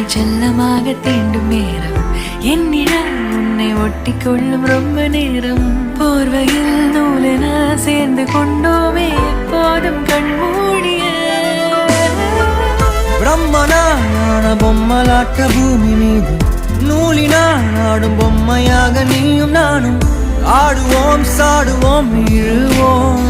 செல்லமாக தீண்டும் நேரம் என்னிடம் உன்னை ஒட்டி கொள்ளும் ரொம்ப நேரம் போர்வையில் நூலென சேர்ந்து கொண்டோமே எப்போதும் கண்மூடிய பிரம்மனான பொம்மலாட்ட பூமி மீது நூலினால் ஆடும் பொம்மையாக நீயும் நானும் ஆடுவோம் சாடுவோம் இழுவோம்